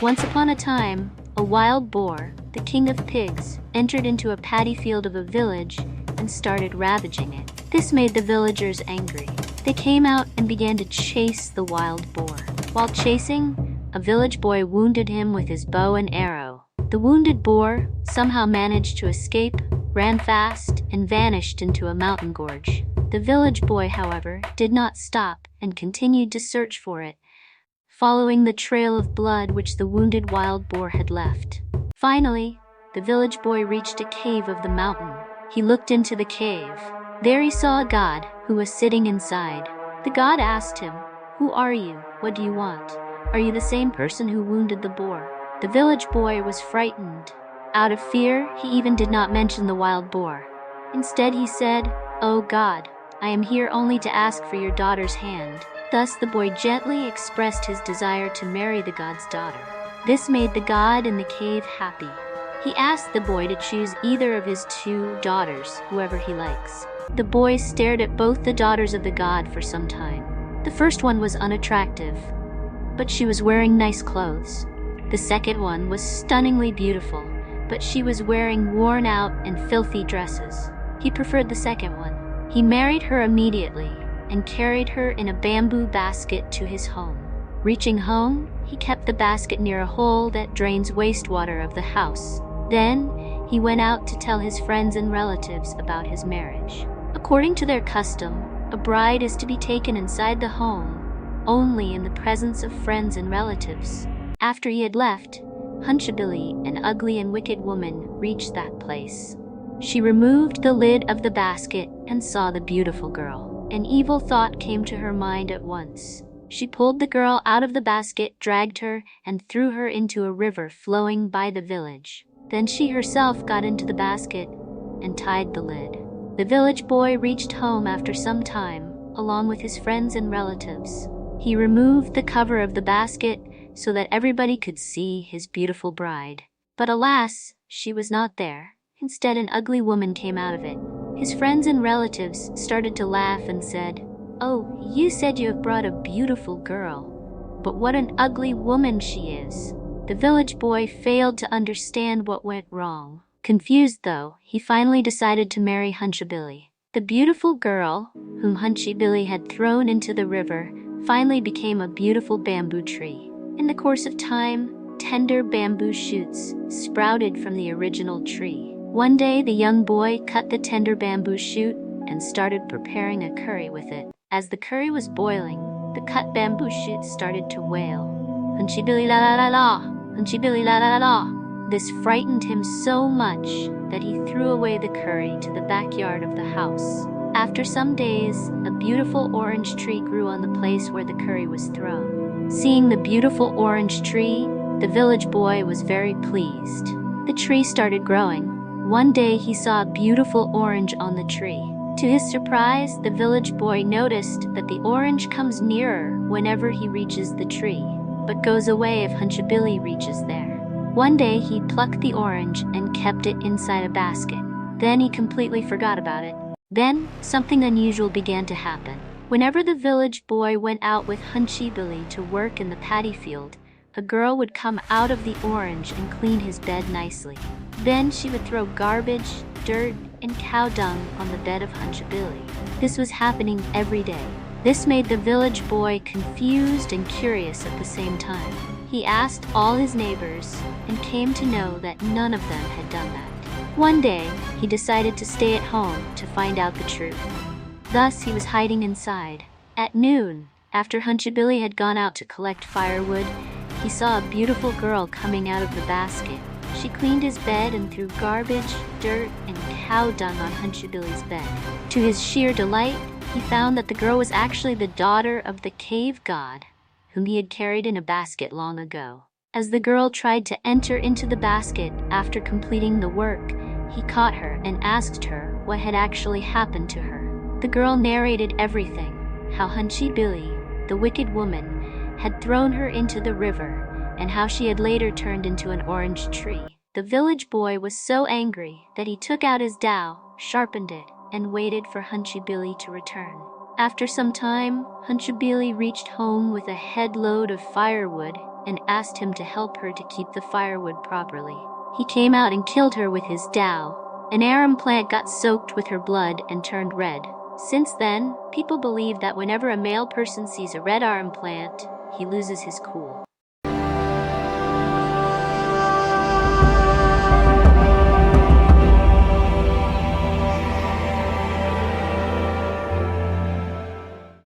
Once upon a time, a wild boar, the king of pigs, entered into a paddy field of a village and started ravaging it. This made the villagers angry. They came out and began to chase the wild boar. While chasing, a village boy wounded him with his bow and arrow. The wounded boar somehow managed to escape, ran fast, and vanished into a mountain gorge. The village boy, however, did not stop and continued to search for it, following the trail of blood which the wounded wild boar had left. Finally, the village boy reached a cave of the mountain. He looked into the cave. There he saw a god who was sitting inside. The god asked him, "Who are you? What do you want? Are you the same person who wounded the boar?" The village boy was frightened. Out of fear, he even did not mention the wild boar. Instead, he said, "Oh God, I am here only to ask for your daughter's hand." Thus, the boy gently expressed his desire to marry the god's daughter. This made the god in the cave happy. He asked the boy to choose either of his two daughters, whoever he likes. The boy stared at both the daughters of the god for some time. The first one was unattractive, but she was wearing nice clothes. The second one was stunningly beautiful, but she was wearing worn-out and filthy dresses. He preferred the second one. He married her immediately and carried her in a bamboo basket to his home. Reaching home, he kept the basket near a hole that drains wastewater of the house. Then, he went out to tell his friends and relatives about his marriage. According to their custom, a bride is to be taken inside the home, only in the presence of friends and relatives. After he had left, Hunchibili, an ugly and wicked woman, reached that place. She removed the lid of the basket and saw the beautiful girl. An evil thought came to her mind at once. She pulled the girl out of the basket, dragged her, and threw her into a river flowing by the village. Then she herself got into the basket and tied the lid. The village boy reached home after some time, along with his friends and relatives. He removed the cover of the basket so that everybody could see his beautiful bride. But alas, she was not there. Instead, an ugly woman came out of it. His friends and relatives started to laugh and said, "Oh, you said you have brought a beautiful girl, but what an ugly woman she is." The village boy failed to understand what went wrong. Confused though, he finally decided to marry Hunchibili. The beautiful girl, whom Hunchibili had thrown into the river, finally became a beautiful bamboo tree. In the course of time, tender bamboo shoots sprouted from the original tree. One day, the young boy cut the tender bamboo shoot and started preparing a curry with it. As the curry was boiling, the cut bamboo shoot started to wail. "Hunchibili la la la la! Hunchibili la la la la!" This frightened him so much that he threw away the curry to the backyard of the house. After some days, a beautiful orange tree grew on the place where the curry was thrown. Seeing the beautiful orange tree, the village boy was very pleased. The tree started growing. One day he saw a beautiful orange on the tree. To his surprise, the village boy noticed that the orange comes nearer whenever he reaches the tree, but goes away if Hunchibili reaches there. One day he plucked the orange and kept it inside a basket. Then he completely forgot about it. Then something unusual began to happen. Whenever the village boy went out with Hunchibili to work in the paddy field, a girl would come out of the orange and clean his bed nicely. Then she would throw garbage, dirt, and cow dung on the bed of Hunchibili. This was happening every day. This made the village boy confused and curious at the same time. He asked all his neighbors and came to know that none of them had done that. One day, he decided to stay at home to find out the truth. Thus, he was hiding inside. At noon, after Hunchibili had gone out to collect firewood, he saw a beautiful girl coming out of the basket. She cleaned his bed and threw garbage, dirt, and cow dung on Hunchibili's bed. To his sheer delight, he found that the girl was actually the daughter of the cave god, whom he had carried in a basket long ago. As the girl tried to enter into the basket after completing the work, he caught her and asked her what had actually happened to her. The girl narrated everything, how Hunchibili, the wicked woman, had thrown her into the river, and how she had later turned into an orange tree. The village boy was so angry that he took out his dao, sharpened it, and waited for Hunchibili to return. After some time, Hunchibili reached home with a head load of firewood and asked him to help her to keep the firewood properly. He came out and killed her with his dao. An arum plant got soaked with her blood and turned red. Since then, people believe that whenever a male person sees a red arum plant, he loses his cool.